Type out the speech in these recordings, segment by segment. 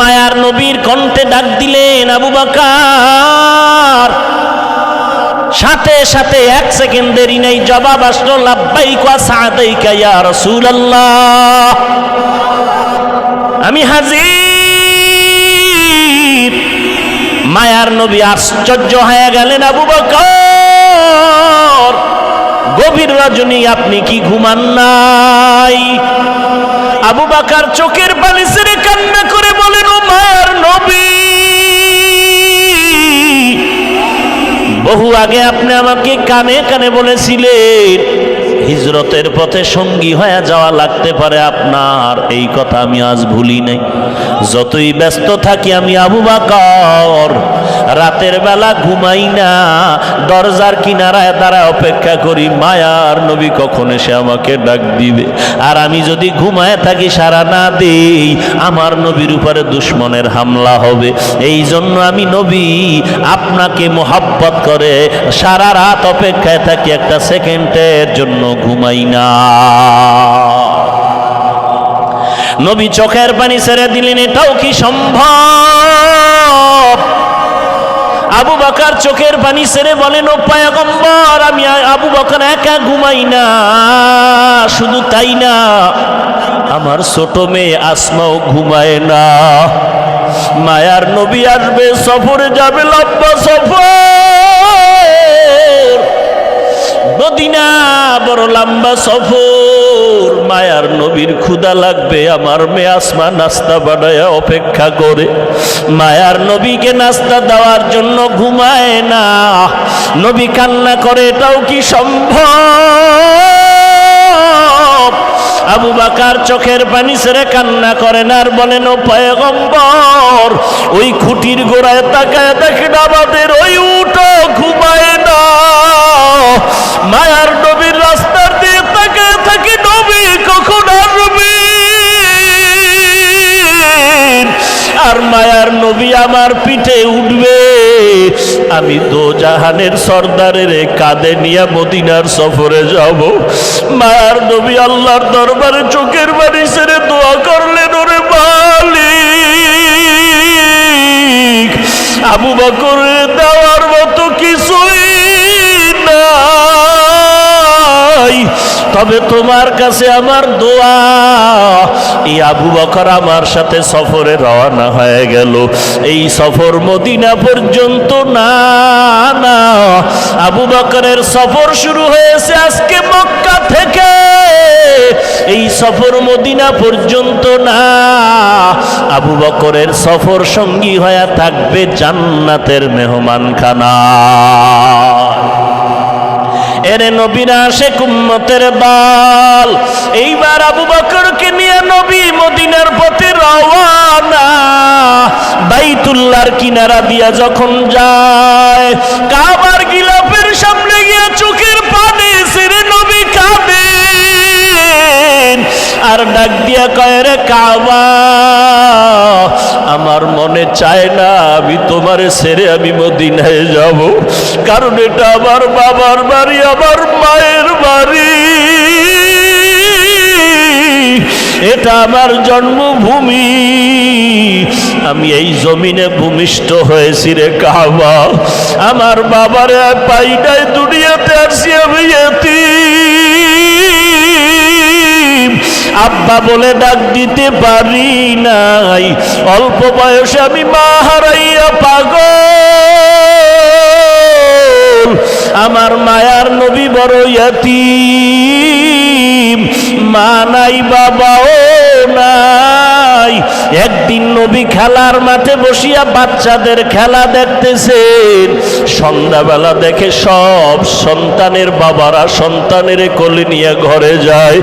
মায়ার নবীর কণ্ঠে ডাক দিলেন আবু বকর। সাথে সাথে 1 সেকেন্ড দেরি নেই জবাব আসলো, লাব্বাইকা ওয়া সা'দাইকা ইয়া রাসূলুল্লাহ, আমি হাজির। মায়ার নবী আশ্চর্য হয়ে গেলেন, আবু বকর গভীর রজনী আপনি কি ঘুমান নাই? আবু বকর চোখের পানি ছেড়ে কান্না করে বলেন, ও মায়ার নবী, বহু আগে আপনি আমাকে কানে কানে বলেছিলেন হিজরতের পথে সঙ্গী হয়ে যাওয়া লাগতে পারে আপনার, এই কথা আমি আজ ভুলি নাই। যতই ব্যস্ত থাকি আমি আবু বকর রাতের বেলা ঘুমাই না, দরজার কিনারায় দাঁড়ায় অপেক্ষা করি মায়ার নবী কখন এসে আমাকে ডাক দিবে। আর আমি যদি ঘুমায় থাকি, সারা না দেই, আমার নবীর উপরে দুশমনের হামলা হবে। এই জন্য আমি নবী আপনাকে মোহাব্বত করে সারা রাত অপেক্ষায় থাকি, একটা সেকেন্ডের জন্য ঘুমাই না। নবী চোখের পানি ছেড়ে দিলেন, এটাও কি সম্ভব? আবু বকর চোখের পানি ছেড়ে বলেন, ও পয়গম্বর, আমি আবু বকর একা ঘুমাই না, শুধু তাই না, আমার ছোট মেয়ে আসমাও ঘুমায় না। মায়ার নবী আসবে, সফরে যাবে, লম্বা সফর, মদিনা বড় লম্বা সফর। মায়ার নবীর ক্ষুধা লাগবে, আমার মেয়ে আসমা নাস্তা বানায় অপেক্ষা করে, মায়ার নবীকে নাস্তা দেওয়ার জন্য ঘুমায় না। নবী কান্না করে, এটাও কি সম্ভব? আবু বকর চোখের পানি ছেড়ে কান্না করেন আর বলেন, ও পয়গম্বর, ওই খুঁটির গোড়ায় তাকায় দেখেন আমাদের ওই উটও ঘুমায় না। মায়ার নবীর রাস্তার দিয়ে তাকায় থাকি, নবী কখন আসবে? আর মায়ার নবী আমার পিঠে উঠবে, আমি দোজাহানের সর্দারের কাঁধে নিয়ে মদিনার সফরে যাব। মায়ার নবী আল্লাহর দরবারে চোখের পানি ছেড়ে দোয়া করলেন, ওরে মালিক, আবু বকরের দেওয়ার মতো কিছুই নাই, তবে তোমার কাছে আমার দোয়া। এই আবু বকর আমার সাথে সফরে রওনা হয়ে গেল। এই সফর মদিনা পর্যন্ত না, আবু বকরের সফর শুরু হয়েছে আজকে মক্কা থেকে, এই সফর মদিনা পর্যন্ত না, আবু বকরের সফর সঙ্গী হয়ে থাকবে জান্নাতের মেহমানখানা। এরে নবীরা আশিক উম্মতের দল, এইবার আবু বকরকে নিয়ে নবী মদিনার পথে রওয়ানা। বাইতুল্লাহর কিনারা দিয়া যখন যায়, কাবার গিলাফের সামনে গিয়ে চোখের পানি ছেড়ে নবী কাঁদেন আর ডাক দিয়া কয়, রে কাবা, আমার মনে চায় না আমি তোমারে ছেড়ে আমি মদিনায় যাব, কারণ এটা আমার বাবার বাড়ি, আমার মায়ের বাড়ি, এটা আমার জন্মভূমি, আমি এই জমিনে ভূমিষ্ঠ হয়েছি রে কাবা, আমার বাবারে পাই নাই, দুনিয়াতে আসছি আমি এতিম, আব্বা বলে ডাক দিতে পারি নাই, অল্প বয়সে আমি মা হারাইয়া পাগল, আমার মায়ার নবী বড় ইয়াতীম, মা নাই বাবাও নাই। একদিন নবী খেলার মাঠে বসিয়া বাচ্চাদের খেলা দেখতেছেন, সন্ধ্যাবেলা দেখে সব সন্তানের বাবারা সন্তানের কোলে নিয়ে ঘরে যায়।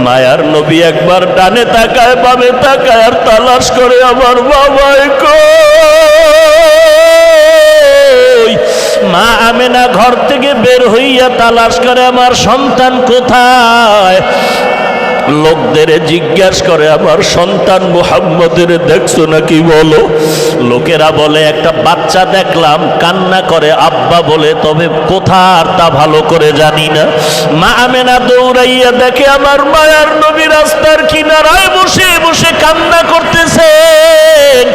মায়ার নবী একবার ডানে তাকায়, বামে তাকায় আর তালাশ করে, আমার বাবাই কই? মা আমেনা ঘর থেকে বের হইয়া তালাশ করে, আমার সন্তান কোথায়? লোকদের জিজ্ঞাসা করে, আমার সন্তান মুহাম্মদের দেখছো নাকি বলো? লোকেরা বলে একটা বাচ্চা দেখলাম, কান্না করে আব্বা বলে, তবে কোথার তা ভালো করে জানি না। মা আমেনা দৌড়াইয়া দেখে আমার মায়ার নবী রাস্তার কিনারায় বসে বসে কান্না করতেছেন।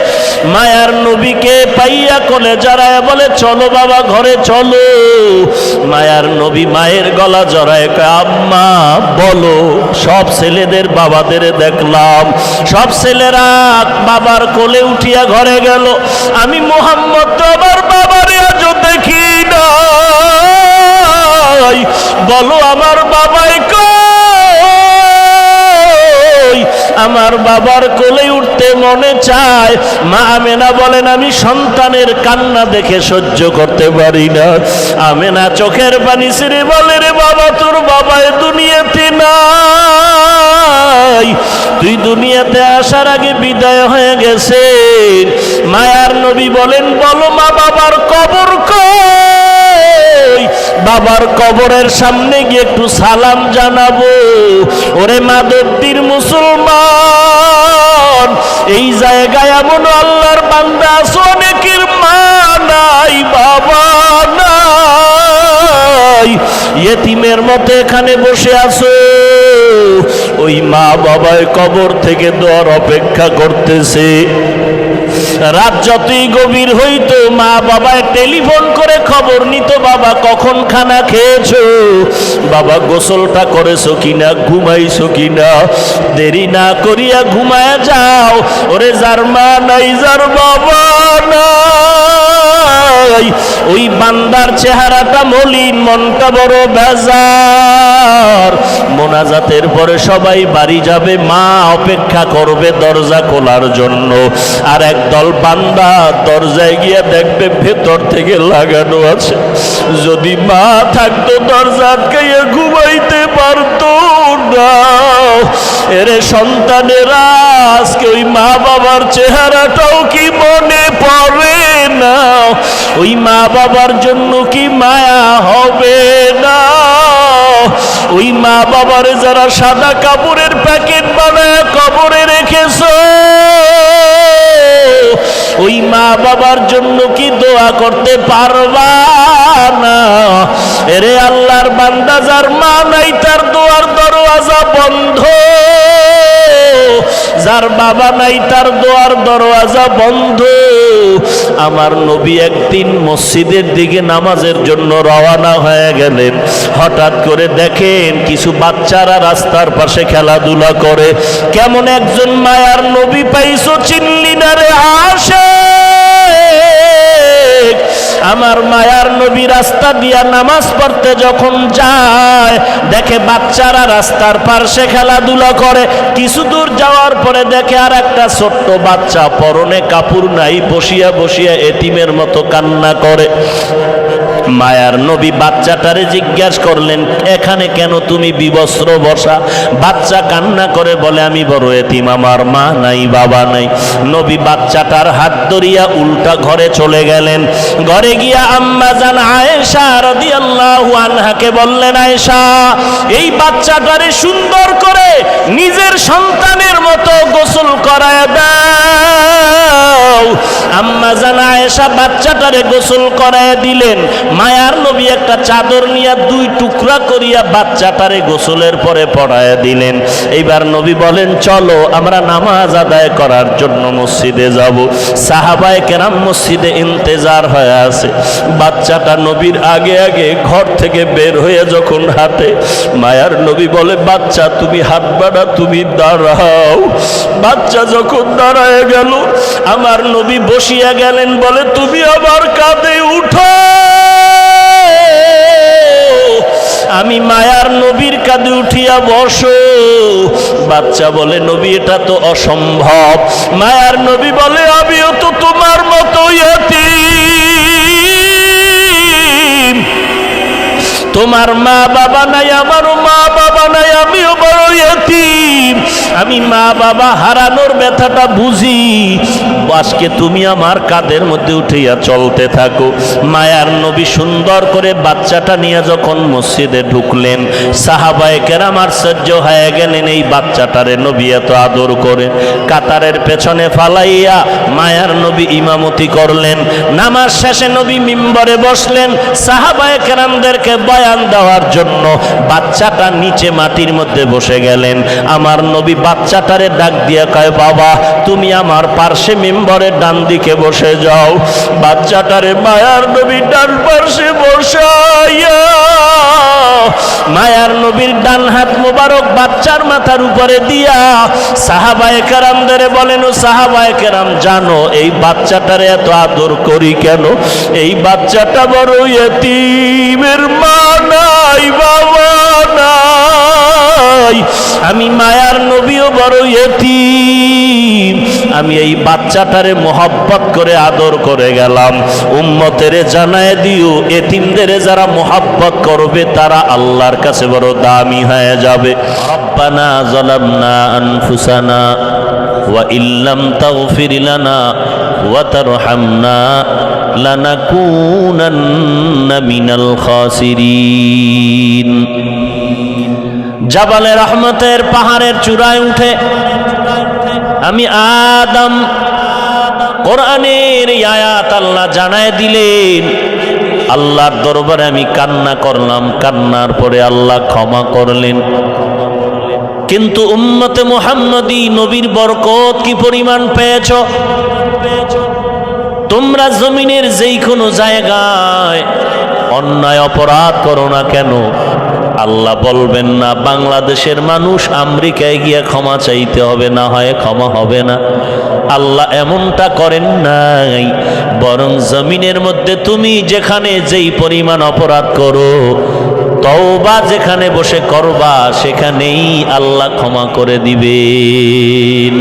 মায়ার নবীকে পাইয়া কোলে জড়ায় বলে চলো বাবা ঘরে চলো। মায়ার নবী মায়ের গলা জড়ায় কয় আম্মা বলো। সব ছেলেদের বাবাদের দেখলাম, সব ছেলেরা বাবার কোলে উঠিয়া ঘরে গেল, আমি মুহাম্মদ তো আমার বাবারে আজও দেখি না। বলো আমার বাবাই কই? আমার বাবার কোলে উঠতে মনে চায়। মা আমেনা বলেন আমি সন্তানের কান্না দেখে সহ্য করতে পারি না। আমেনা চোখের পানি ছেড়ে বলে রে বাবা তোর বাবায় দুনিয়াতে নাই, তুই দুনিয়াতে আসার আগে বিদায় হয়ে গেছে। মায়ার নবী বলেন বলো মা বাবার কবর কই? বাবার কবরের সামনে গিয়ে একটু সালাম জানাবো। ওরে মাদবদীর মুসলমান, এই জায়গায় এমন আল্লাহর বান্দা আছে অনেকের মা নাই বাবা নাই, ইয়েতিমের মতো এখানে বসে আছো। ওই মা বাবায় কবর থেকে দোয়ার অপেক্ষা করতেছে। রাত যতই গভীর হইতো মা বাবায় টেলিফোন করে খবর নিত, বাবা কখন খানা খেয়েছো, বাবা গোসলটা করেছো কিনা, ঘুমাইছো কিনা, দেরি না করিয়া ঘুমায়া যাও। ওরে যার মা নাই যার বাবা নাই, ওই বান্দার চেহারাটা মলিন, মনটা বড় বেজার। মোনাজাতের পরে সবাই বাড়ি যাবে, মা অপেক্ষা করবে দরজা খোলার জন্য। আর একদল বান্দা দরজায় গিয়ে দেখবে ভেতর থেকে লাগানো আছে। যদি মা থাকতো দরজা আটকাইয়া ঘুমাইতে পারতো না। এরে সন্তানেরা আজকে ওই মা বাবার চেহারাটাও কি মনে পড়ে না? ওই মা বাবার জন্য কি মায়া হবে না? ওই মা বাবারে যারা সাদা কাপড়ের প্যাকেট বানায় কবরে রেখেছো, ওই মা বাবার জন্য কি দোয়া করতে পারবা না? এরে আল্লাহর বান্দা যার মা নাই তার দোয়ার দরওয়াজা বন্ধ, যার বাবা নাই তার দোয়ার দরওয়াজা বন্ধ। আমার নবী একদিন মসজিদের দিকে নামাজের জন্য রওনা হয়ে গেলেন। হঠাৎ করে দেখেন কিছু বাচ্চারা রাস্তার পাশে খেলাধুলা করে। কেমন একজন মায়ার নবী পাইছো চিনলি না রে আসে? আমার মায়ার নবী রাস্তা দিয়া নামাজ পড়তে যখন যায় দেখে বাচ্চারা রাস্তার পাশে খেলাধুলা করে। কিছু দূর যাওয়ার পরে দেখে আর একটা ছোট্ট বাচ্চা পরনে কাপড় নাই, বসিয়া বসিয়া এতিমের মতো কান্না করে। মায়ার নবী বাচ্চাটারে জিজ্ঞাসা করলেন এখানে কেন তুমি বিবস্ত্র বসা? বাচ্চা কান্না করে বলে আমি বড় এতিম, আমার মা নাই বাবা নাই। নবী বাচ্চাটার হাত ধরিয়া উল্টা ঘরে চলে গেলেন। ঘরে গিয়া আম্মা জান আয়েশা রাদিয়াল্লাহু আনহাকে বললেন আয়েশা এই বাচ্চাটারে সুন্দর করে নিজের সন্তানের মতো গোসল করায় দাও। আম্মা জান আয়েশা বাচ্চাটারে গোসল করায় দিলেন। মায়ার নবী একটা চাদর নিয়ে দুই টুকরা করিয়া বাচ্চাটারে গোসলের পরে পড়ায় দিলেন। এইবার নবী বলেন চলো আমরা নামাজ আদায় করার জন্য মসজিদে যাব। সাহাবায়ে কেরাম মসজিদে ইন্তেজার হয়ে আছে। বাচ্চাটা নবীর আগে আগে ঘর থেকে বের হয়ে যখন হাঁটে, মায়ার নবী বলে বাচ্চা তুমি হাত বাড়া, তুমি দাঁড়াও। বাচ্চা যখন দাঁড়ায় গেল আমার নবী বসিয়া গেলেন, বলে তুমি আমার কাঁধে উঠো। আমি মায়ার নবীর কাঁধে উঠিয়া বসো। বাচ্চা বলে নবী এটা তো অসম্ভব। মায়ার নবী বলে আমিও তো তোমার মতো ইয়তীম, তোমার মা বাবা নাই, আমারও মা বাবা নাই, আমিও বড় ইয়তীম। আমি মা বাবা হারানোর ব্যথাটা বুঝি। আজকে তুমি আমার কাঁধের মধ্যে উঠিয়া চলতে থাকো। মায়ার নবী সুন্দর করে বাচ্চাটা নিয়ে যখন মসজিদে ঢুকলেন, সাহাবায়ে কেরাম আশ্চর্য হয়ে গেলেন এই বাচ্চাটারে নবী এত আদর করে। কাতারের পেছনে ফালাইয়া মায়ার নবী ইমামতি করলেন। নামাজ শেষে নবী মিম্বরে বসলেন সাহাবায়ে কেরামদেরকে বয়ান দেওয়ার জন্য। বাচ্চাটা নিচে মাটির মধ্যে বসে গেলেন। আমার নবী বাচ্চাটারে ডাক দিয়ে কয় বাবা তুমি আমার পার্শ্বে মিম্বরে ঘরে ডান দিকে বসে যাও। বাচ্চাটারে মায়ার নবী ডান পাশে বসাইয়া মায়ার নবীর ডান হাত মোবারক বাচ্চার মাথার উপরে দিয়া সাহাবায়ে কেরামদের বলেন, ও সাহাবায়ে কেরাম জানো এই বাচ্চাটারে এত আদর করি কেন? এই বাচ্চাটা বড় ইয়েতিমের মা নাই, বাবা নাই, আমি মায়ার নবীও বড় ইয়েতিম, আমি এই বাচ্চাটারে মোহাব্বত করে আদর করে গেলাম। উম্মতেরে জানায় দিও এতিমদের যারা মোহাব্বত করবে তারা আল্লাহর কাছে বড় দামি হয়ে যাবে। রব্বানা যালামনা আনফুসানা ওয়া ইল্লাম তাগফির লানা ওয়া তারহামনা লানাকুনান্না মিনাল খাসিরিন। জাবালে রহমতের পাহাড়ের চূড়ায় উঠে আমি আদম কোরআনের এই আয়াত আল্লাহ জানায় দিলেন। আল্লাহর দরবারে আমি কান্না করলাম, কান্নার পরে আল্লাহ ক্ষমা করলেন। কিন্তু উম্মতে মুহাম্মদী নবীর বরকত কি পরিমাণ পেয়েছ? তোমরা জমিনের যেই কোনো জায়গায় অন্যায় অপরাধ করো না কেন, আল্লাহ বলবেন না বাংলাদেশের মানুষ আমেরিকায় গিয়ে ক্ষমা চাইতে হবে, না হয় ক্ষমা হবে না। আল্লাহ এমনটা করেন নাই, বরং জমিনের মধ্যে তুমি যেখানে যেই পরিমাণ অপরাধ করো তওবা যেখানে বসে করবা সেখানেই আল্লাহ ক্ষমা করে দিবেন।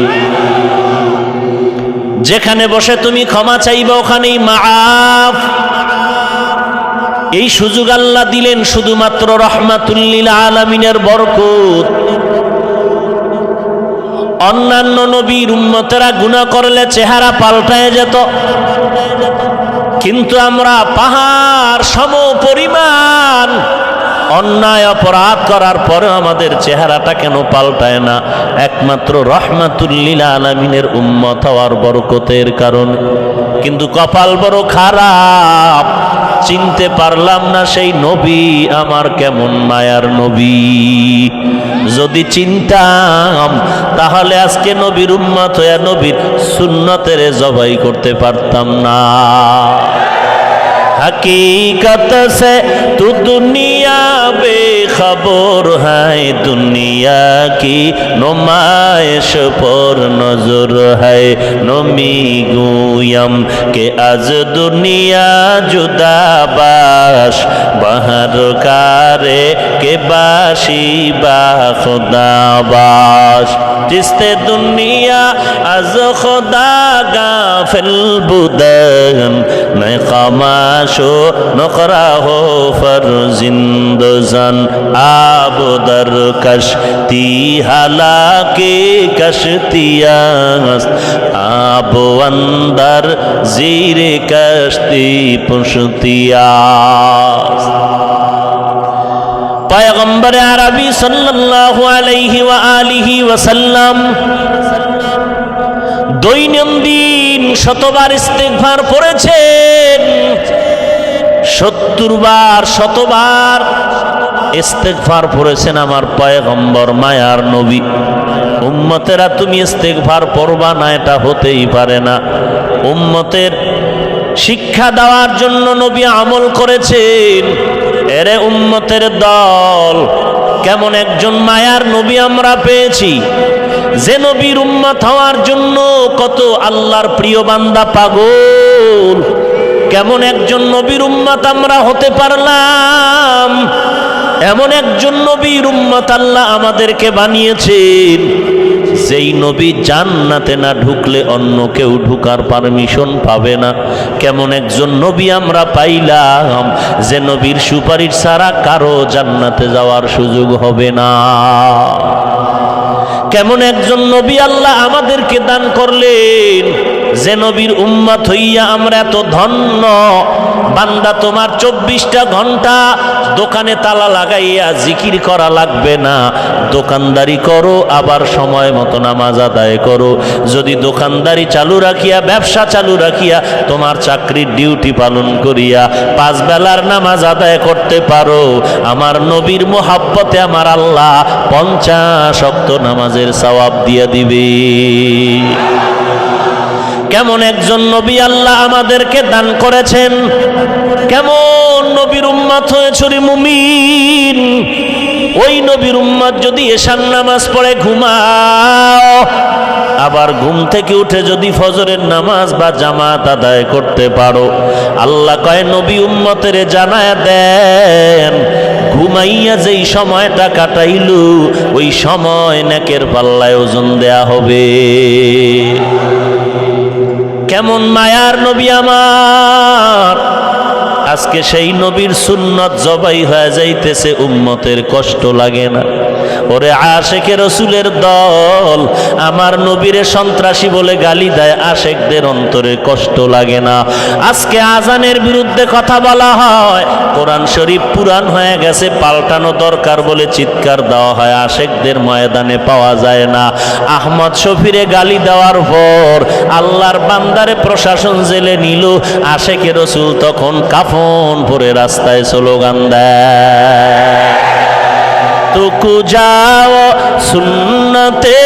যেখানে বসে তুমি ক্ষমা চাইবা ওখানেই মাআফ। এই সুযোগ আল্লাহ দিলেন শুধুমাত্র রহমাতুল লিল আলামিনের বরকত। অন্যান্য নবীর উম্মতেরা গুনাহ করলে চেহারা পাল্টায় যেত, কিন্তু আমরা পাহাড় সম পরিমাণ অন্যায় অপরাধ করার পরে আমাদের চেহারাটা কেন পাল্টায় না? একমাত্র রহমাতুল লিল আলামিনের উম্মত হওয়ার বরকতের কারণে। কিন্তু কপাল বড় খারাপ, চিনতে পারলাম না সেই নবী আমার কেমন মায়ার নবী। যদি চিনতাম তাহলে আজকে নবীর উম্মত হয়ে নবীর সুন্নতের জবাই করতে পারতাম না। हकीकत से तू दुनिया बेखबर है, दुनिया की नुमाइश पर नजर है। नमी गुयम के आज दुनिया जुदा बाश, बहर कारे के बाशी बा खुदा बाश। जिसते दुनिया आज खुदा गाफिल बुदन, मैं खामाशो नखरा हो फरजिंद जन। आब दर कश्ती हालाके कश्तियास, आब अंदर जीरे कश्ती पुश्तियास। पैगंबर अरबी सल्लल्लाहु अलैहि व आलिहि वसल्लम দৈনন্দিন শতবার ইস্তেগফার পড়েছেন। 70 বার শতবার ইস্তেগফার পড়েছেন আমার পয়গম্বর মায়ার নবী। উম্মতেরা তুমি ইস্তেগফার পড়বা না, এটা হতেই পারে না। উম্মতের শিক্ষা দেওয়ার জন্য নবী আমল করেছেন। এরে উম্মতের দল, কেমন একজন মায়ার নবী আমরা পেয়েছি, যে নবীর উম্মত হওয়ার জন্য কত আল্লাহর প্রিয় বান্দা পাগল। কেমন একজন নবীর উম্মত আমরা হতে পারলাম। এমন একজন নবীর উম্মত আল্লাহ আমাদেরকে বানিয়েছেন, যেই নবী জান্নাতে না ঢুকলে অন্য কেউ ঢুকার পারমিশন পাবে না। কেমন একজন নবী আমরা পাইলাম, যে নবীর সুপারিশ ছাড়া কারো জান্নাতে যাওয়ার সুযোগ হবে না। কেমন একজন নবী আল্লাহ আমাদেরকে দান করলেন, যে নবীর উম্মত হইয়া আমরা এত ধন্য। বান্দা তোমার 24টা ঘন্টা দোকানে তালা লাগাইয়া জিকির করা লাগবে না, দোকানদারি করো আবার সময় মতো নামাজ আদায় করো। যদি দোকানদারি চালু রাখিয়া ব্যবসা চালু রাখিয়া তোমার চাকরির ডিউটি পালন করিয়া 5 বেলার নামাজ আদায় করতে পারো, আমার নবীর মোহাব্বতে আমার আল্লাহ 50 ওয়াক্ত নামাজের সওয়াব দিয়া দিবে। কেমন একজন নবী আল্লাহ আমাদেরকে দান করেছেন, কেমন নবীর উম্মত হয়েছে রে মুমিন। ওই নবীর উম্মত যদি এশার নামাজ পড়ে ঘুমাও, আবার ঘুম থেকে উঠে যদি ফজরের নামাজ বা জামাত আদায় করতে পারো, আল্লাহ কয় নবী উম্মতের জানায়া দেন ঘুমাইয়া যেই সময়টা কাটাইলু ওই সময় নেকের পাল্লায় ওজন দেয়া হবে। কেমন মায়ার নবী আমার, আজকে সেই নবীর সুন্নত জবাই হয়ে যাইতেছে, উম্মতের কষ্ট লাগে না। ওরে আশেকে রসুলের দল, আমার নবীরে সন্ত্রাসী বলে গালি দেয়, আশেকদের অন্তরে কষ্ট লাগে না। আজকে আজানের বিরুদ্ধে কথা বলা হয়, কোরআন শরীফ পুরান হয়ে গেছে, পাল্টানো দরকার বলে চিৎকার দেওয়া হয়, আশেকদের ময়দানে পাওয়া যায় না। আহমদ শফিরে গালি দেওয়ার পর আল্লাহর বান্দারে প্রশাসন জেলে নিল, আশেকে রসুল তখন কাফন পরে রাস্তায় স্লোগান দেয়, তো যাও সুন্নতে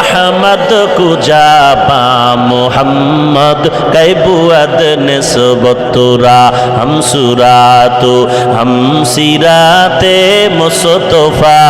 আহমদ কুজা পা মোহাম্মদ কৈবুয়াদ নিসবতুরা হম সুরাতু হম সিরাতে মুস্তফা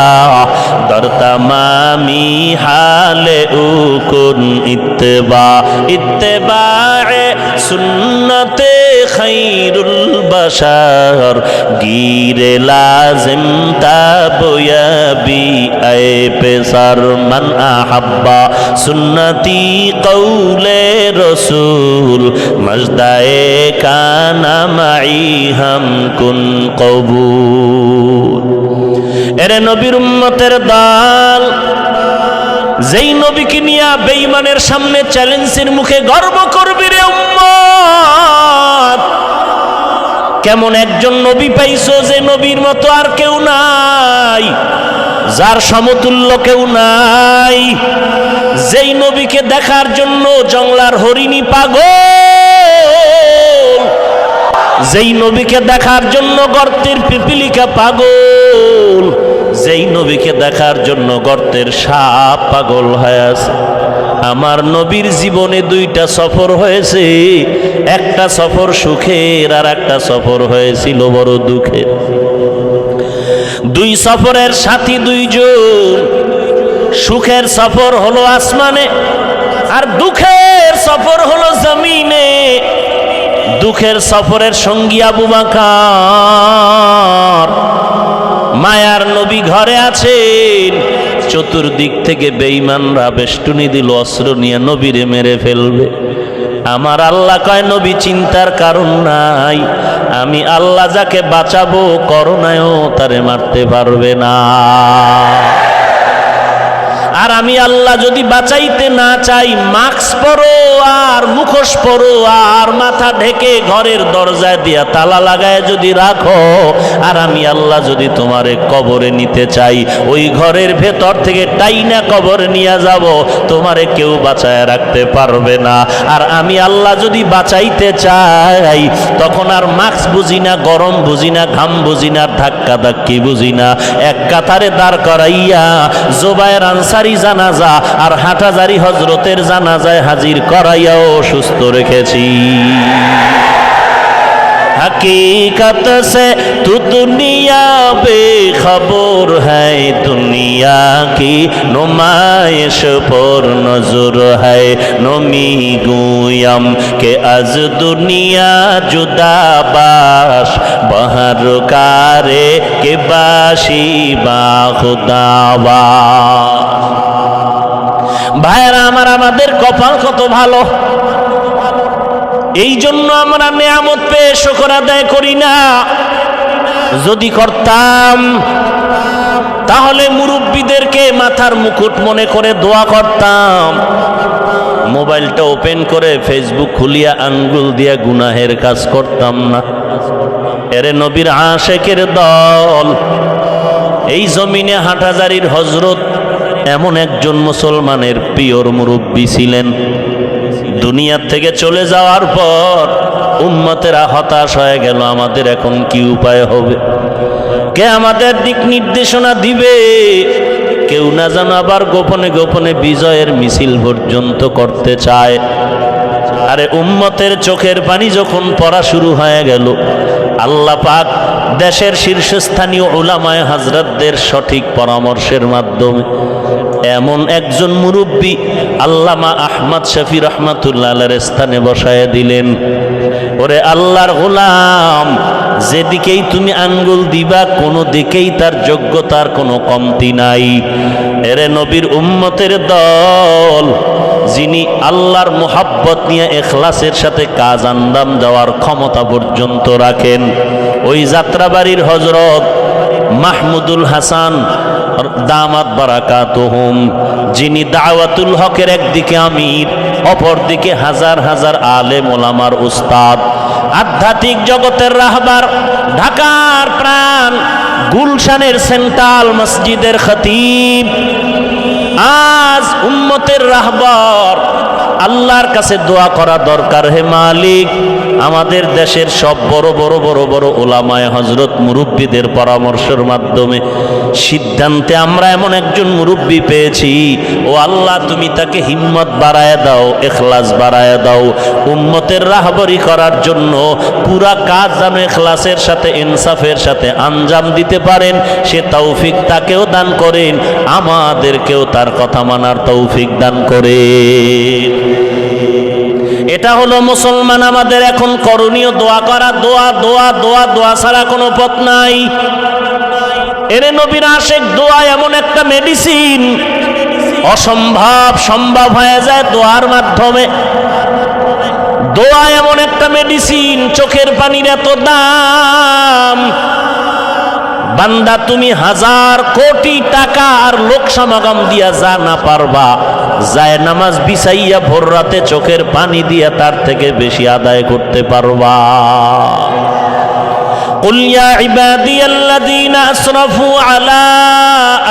দর তমামি হালে উকুন ইত্তেবা ইত্তেবায়ে সুন্নতে খৈরুল বশর গিরে লাজিম তাবয়াবি আয়ে পেসার মান আহাব্বা সুন্নতি কৌলে রসুল মজদায়ে কানা মাই হাম কুন কবুল। এরে নবীর উম্মতের দল, যেই নবীকে নিয়ে বেঈমানের সামনে চ্যালেঞ্জের মুখে গর্ব করবি রে উম্মত। কেমন একজন নবী পাইছো যে নবীর মতো আর কেউ নাই, যার সমতুল্য কেউ নাই, যেই নবীকে দেখার জন্য জংলার হরিণী পাগল, যেই নবীকে দেখার জন্য গর্তের পিপিলিকা পাগল, যেই নবীকে দেখার জন্য গর্তের সাপ পাগল হয়ে আছে। আমার নবীর জীবনে দুইটা সফর হয়েছে, একটা সফর সুখের আর একটা সফর হয়েছিল বড় দুঃখের। দুই সফরের সাথী দুইজন, সুখের সফর হলো আসমানে আর দুঃখের সফর হলো জমিনে। দুঃখের সফরের সঙ্গী আবু বকর, মায়ার নবী ঘরে আছেন, চতুর্দিক থেকে বেঈমানরা বেষ্টনী দিল, অস্ত্র নিয়ে নবীরে মেরে ফেলবে। আমার আল্লাহ কয় নবী চিন্তার কারণ নাই, আমি আল্লাহ যাকে বাঁচাবো করোনায়ও তারে মারতে পারবে না। আর আমি আল্লাহ যদি বাঁচাইতে না চাই, মাস্ক পরো আর মুখোশ পরো আর মাথা ঢেকে ঘরের দরজায় দিয়া তালা লাগায় যদি রাখো, আর আমি আল্লাহ যদি তোমারে কবরে নিতে চাই, ওই ঘরের ভেতর থেকে টাইনা কবরে নিয়ে যাব, তোমারে কেউ বাঁচায় রাখতে পারবে না। আর আমি আল্লাহ যদি বাঁচাইতে চাই, তখন আর মাস্ক বুঝি না, গরম বুঝি না, ঘাম বুঝি না, ধাক্কা ধাক্কি বুঝি না, এক কাতারে দাঁড় করাইয়া জোবায়ের আনসারি জানাজা আর হাটহাজারী হজরতের জানাজায় হাজির করাইয়াও সুস্থ রেখেছি। हकीकत से तू दुनिया बेखबर है, दुनिया की नुमाइश पर नजर है। नमी गुयम के अज दुनिया जुदा बाश, बहर कारे के बाशी बा खुदावा। ভাইরা আমার, আমাদের কপাল কত ভালো, এই জন্য আমরা নেয়ামত পেয়ে শুকর আদায় করি না। যদি করতাম তাহলে মুরব্বীদেরকে মাথার মুকুট মনে করে দোয়া করতাম, মোবাইলটা ওপেন করে ফেসবুক খুলিয়া আঙ্গুল দিয়া গুনাহের কাজ করতাম না। এরে নবীর আশেকের দল, এই জমিনে হাটহাজারীর হজরত এমন একজন মুসলমানের পিওর মুরব্বী ছিলেন। দুনিয়ার থেকে চলে যাওয়ার পর উম্মতেরা হতাশ হয়ে গেল, আমাদের এখন কি উপায় হবে, কে আমাদের দিক নির্দেশনা দিবে। কেউ না যেন আবার গোপনে গোপনে বিজয়ের মিছিল পর্যন্ত করতে চায়। আরে উম্মতের চোখের পানি যখন পড়া শুরু হয়ে গেল, আল্লাহ পাক দেশের শীর্ষস্থানীয় উলামায়ে হযরতদের সঠিক পরামর্শের মাধ্যমে এমন একজন মুরব্বী আল্লামা আহমদ শফি রহমাতুল্লাহ আলাইহির স্থানে বসায় দিলেন। ওরে আল্লাহর গোলাম, যেদিকেই তুমি আঙ্গুল দিবা কোনো দিকেই তার যোগ্যতার কোনো কমতি নাই। এরে নবীর উম্মতের দল, যিনি আল্লাহর মুহাব্বত নিয়ে ইখলাসের সাথে কাজ আঞ্জাম দেওয়ার ক্ষমতা পর্যন্ত রাখেন, ওই যাত্রাবাড়ির হযরত মাহমুদুল হাসান দামাত বারাকাতুহুম, যিনি দাওয়াতুল হকের একদিকে আমির, অপরদিকে হাজার হাজার আলেম ওলামার উস্তাদ, আধ্যাত্মিক জগতের রাহবার, ঢাকার প্রাণ গুলশানের সেন্ট্রাল মসজিদের খতিব, আজ উম্মতের রাহবার। আল্লাহর কাছে দোয়া করা দরকার, হে মালিক আমাদের দেশের সব বড় বড় বড় বড় ওলামায়ে হযরত মুরব্বীদের পরামর্শের মাধ্যমে সিদ্ধান্তে আমরা এমন একজন মুরব্বী পেয়েছি, ও আল্লাহ তুমি তাকে হিম্মত বাড়ায় দাও, ইখলাস বাড়ায় দাও, উম্মতের রাহবরি করার জন্য পুরা কাজ যেন ইখলাসের সাথে ইনসাফের সাথে আঞ্জাম দিতে পারেন, সে তৌফিক তাকেও দান করেন, আমাদেরকেও তার কথা মানার তৌফিক দান করেন। এটা হলো মুসলমান আমাদের এখন করণীয়, দোয়া করা, দোয়া দোয়া দোয়া, দোয়া ছাড়া কোনো পথ নাই। এরে নবীর আশিক, দোয়া এমন একটা মেডিসিন, অসম্ভব সম্ভব হয়ে যায় দোয়ার মাধ্যমে। দোয়া এমন একটা মেডিসিন, চোখের পানির এত দাম, বান্দা তুমি হাজার কোটি টাকা আর লোক সমাগম দিয়া যা না পারবা, যায় নামাজ বিছাইয়া ভোর রাতে চোখের পানি দিয়া তার থেকে বেশি আদায় করতে পারবা। قل يا عبادي الذين أسرفوا على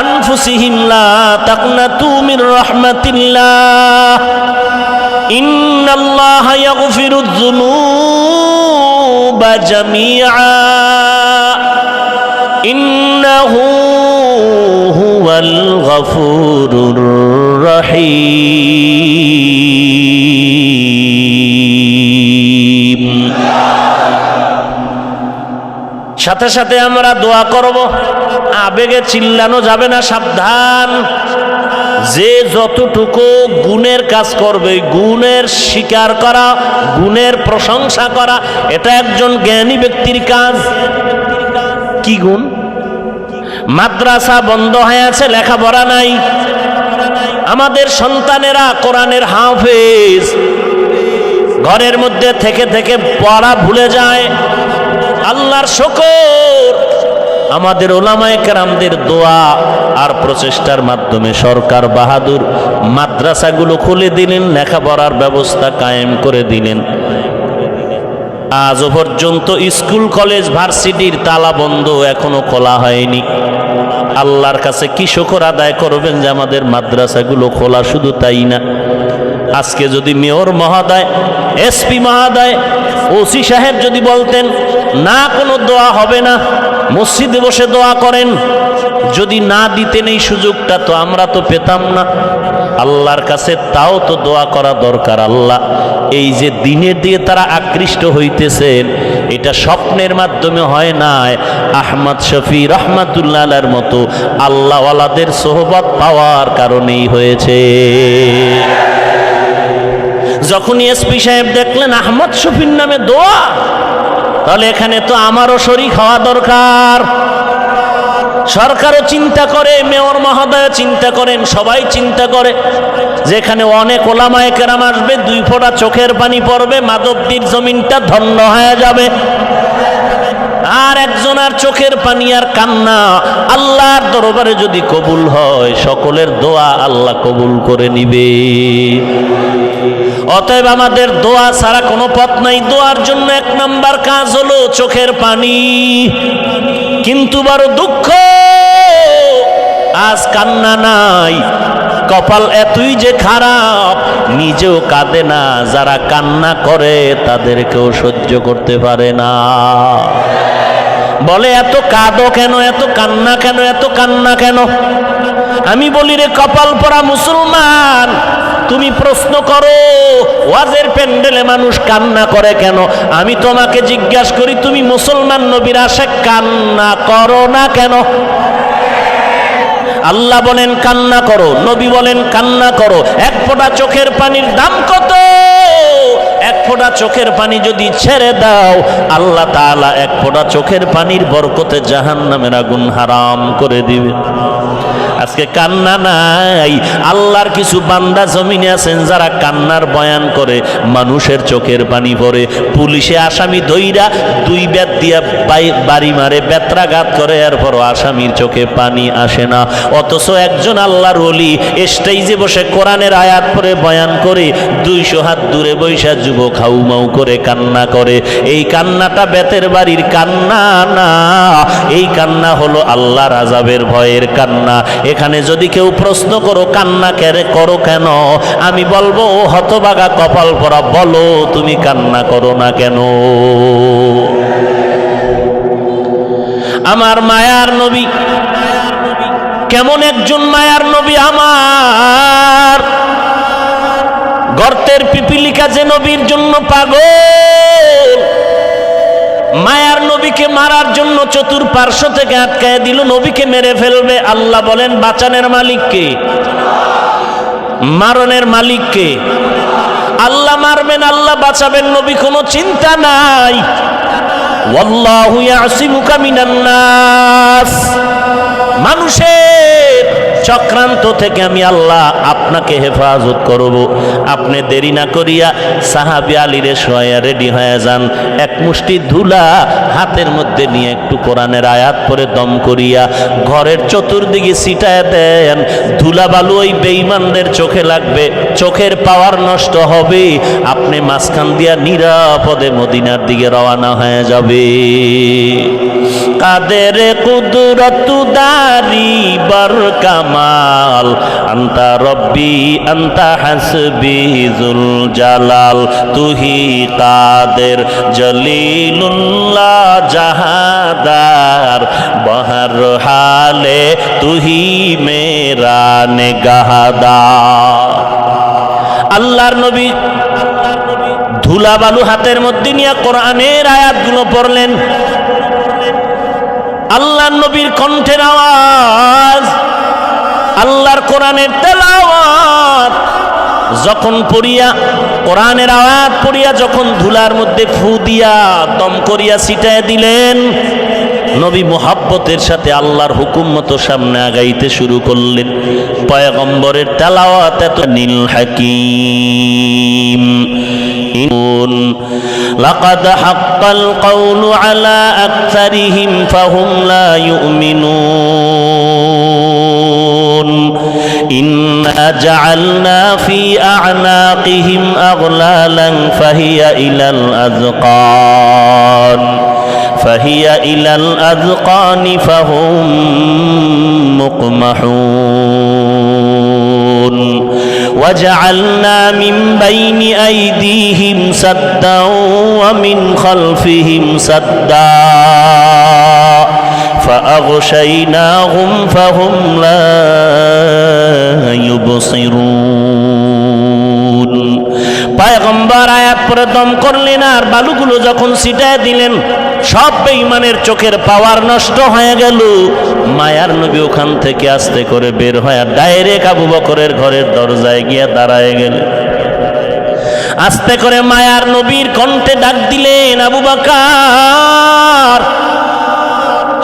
أنفسهم لا تقنطوا من رحمة الله إن الله يغفر الذنوب جميعا إنه هو الغفور الرحيم। সাথে সাথে আমরা দোয়া করব, আবেগে চিল্লানো যাবে না, সাবধান। যে যতটুকু গুণের কাজ করবে, গুণের স্বীকার করা, গুণের প্রশংসা করা, এটা একজন জ্ঞানী ব্যক্তির কাজ। কি গুণ? মাদ্রাসা বন্ধ হয়ে আছে, লেখাপড়া নাই, আমাদের সন্তানেরা কোরআনের হাফেজ, ঘরের মধ্যে থেকে থেকে পড়া ভুলে যায়। আল্লাহর শুকর, আমাদের ওলামায়ে কেরামদের দোয়া আর প্রচেষ্টার মাধ্যমে সরকার বাহাদুর মাদ্রাসাগুলো খুলে দিলেন, লেখাপড়ার ব্যবস্থা কায়েম করে দিলেন। আজও পর্যন্ত স্কুল কলেজ ভার্সিটির তালা বন্ধ, এখনো খোলা হয়নি। আল্লাহর কাছে কি শুকর আদায় করবেন যে আমাদের মাদ্রাসাগুলো খোলা। শুধু তাই না, আজকে যদি মেয়র মহোদয়, এসপি মহোদয়, ওসি সাহেব যদি বলতেন না কোনো দোয়া হবে না, মসজিদে বসে দোয়া করেন, যদি না দিতেন এই সুযোগটা, তো আমরা তো পেতাম না। আল্লাহর কাছে তাও তো দোয়া করা দরকার। আল্লাহ এই যে দিনের দিয়ে তারা আকৃষ্ট হইতেছেন, এটা স্বপ্নের মাধ্যমে হয় নাই, আহমদ শফি রহমাতুল্লাহ আলাইহির মতো আল্লাহওয়ালাদের সোহবত পাওয়ার কারণেই হয়েছে। যখন এসপি সাহেব দেখলেন আহমদ শফির নামে দোয়া, তাহলে এখানে তো আমারও শরীক হওয়া দরকার। সরকারও চিন্তা করে, মেয়র মহোদয় চিন্তা করেন, সবাই চিন্তা করে, যেখানে অনেক ওলামায়ে কেরাম আসবে, দুই ফোঁটা চোখের পানি পড়বে, মাধবদীর জমিনটা ধন্য হয়ে যাবে। আর একজনের চোখের পানি আর কান্না আল্লাহর দরবারে যদি কবুল হয়, সকলের দোয়া আল্লাহ কবুল করে নিবে। অতএব আমাদের দোয়া ছাড়া কোনো পথ নাই। দোয়ার জন্য এক নাম্বার কাজ হলো চোখের পানি। কিন্তু বড় দুঃখ, আজ কান্না নাই, কপাল এতই যে খারাপ, নিজেও কাঁদে না, যারা কান্না করে তাদেরকেও সহ্য করতে পারে না। বলে এত কাঁদো কেন, এত কান্না কেন, এত কান্না কেন? আমি বলি রে কপাল পরা মুসলমান, তুমি প্রশ্ন করো ওয়াজের প্যান্ডেলে মানুষ কান্না করে কেন, আমি তোমাকে জিজ্ঞাসা করি তুমি মুসলমান নবীর আশিক কান্না করো না কেন? আল্লাহ বলেন কান্না করো, নবী বলেন কান্না করো। এক ফোঁটা চোখের পানির দাম কত? এক ফোঁটা চোখের পানি যদি ছেড়ে দাও, আল্লাহ তাআলা এক ফোঁটা চোখের পানির বরকতে জাহান্নামের আগুন হারাম করে দিবে। আজকে কান্না নাই। আল্লাহর কিছু বান্দা জমিনে আছেন যারা কান্নার বয়ান করে, মানুষের চোখের পানি পড়ে, পুলিশে আসামি দইরা 2 বেত দিয়া বাড়ি মারে, বেত্রাঘাত করে, এরপরও আসামির চোখে পানি আসে না। অথচ একজন আল্লাহর ওলি স্টেজে বসে কোরআনের আয়াত পড়ে বয়ান করে 200 হাত দূরে বৈশা যুবক হাউমাউ করে কান্না করে। এই কান্নাটা বেতের বাড়ির কান্না না, এই কান্না হলো আল্লাহর আযাবের ভয়ের কান্না। এখানে যদি কেউ প্রশ্ন করো কান্না করো কেন, আমি বলবো হতভাগা কপাল পরা, বলো তুমি কান্না করো না কেন? আমার মায়ার নবী কেমন একজন মায়ার নবী! আমার গর্তের পিপিলিকা যে নবীর জন্য পাগল, মায়ার নবীকে মারার জন্য চতুর্পার্শ্ব থেকে আটকায় দিল, নবীকে মেরে ফেলবে। আল্লাহ বলেন বাঁচানের মালিক কে? মারণের মালিক কে? আল্লাহ মারবেন, আল্লাহ বাঁচাবেন, নবী কোনো চিন্তা নাই। ওয়াল্লাহু ইয়াসিমুকা মিনান নাস, মানুষের চক্রান্ত থেকে আমি আল্লাহ আপনাকে হেফাজত করব। আপনি দেরি না করিয়া সাহাবী আলীরে শোয়া রেডি হয়ে যান, এক মুষ্টি ধুলা হাতের মধ্যে নিয়ে একটু কোরআনের আয়াত পরে দম করিয়া ঘরের চতুর্দিকে ছিটায় দেন। ধুলা বালু ওই বেঈমানদের চোখে লাগবে, চোখের পাওয়ার নষ্ট হবে, আপনি মাঝখান দিয়া নিরাপদে মদিনার দিকে রওনা হয়ে যাবে। কাদের কুদরত দারি বর কামাল, আন্তা রব্বি আন্তা হাসবি জুল জালাল, তুহি কাদের জলিলুল্লাহ জাহাদার, বহর হালে তুহি মেরা নেগাহদার। আল্লাহর নবী ধুলা বালু হাতের মধ্যে নিয়ে কোরআনের আয়াতগুলো পড়লেন। আল্লাহর নবীর কণ্ঠের আওয়াজ, আল্লাহর কোরআনের তেলাওয়াত যখন পড়িয়া, কোরআনের আয়াত পড়িয়া যখন ধুলার মধ্যে ফু দিয়া দম করিয়া ছিটায় দিলেন, নবী মুহাব্বতের সাথে আল্লাহর হুকুম মতো সামনে আগাইতে শুরু করলেন। পয়গম্বরের তেলাওয়াত এত নীল হাকিম। লাকাদ হাক্কাল কাউলু আলা আকসারিহিম ফাহুম লা ইউমিনুন, ইন্না জাআলনা ফি আ'নাকিহিম আগলালান ফাহিয়া ইলাল আযকান ইলাল আযকানি ফাহুম মুকমাহুন, وجعلنا من بين أيديهم سدا ومن خلفهم سدا فأغشيناهم فهم لا يبصرون। পয়গম্বর আয়াত পরে দম করলেন আর বালুগুলো যখন ছিটায় দিলেন, সব বেঈমানের চোখের পাওয়ার নষ্ট হয়ে গেল। মায়ার নবী ওখান থেকে আস্তে করে বের হয়ে ডাইরেক্ট আবু বকরের ঘরের দরজায় গিয়ে দাঁড়ায় গেলেন। আস্তে করে মায়ার নবীর কণ্ঠে ডাক দিলেন, আবু বকর।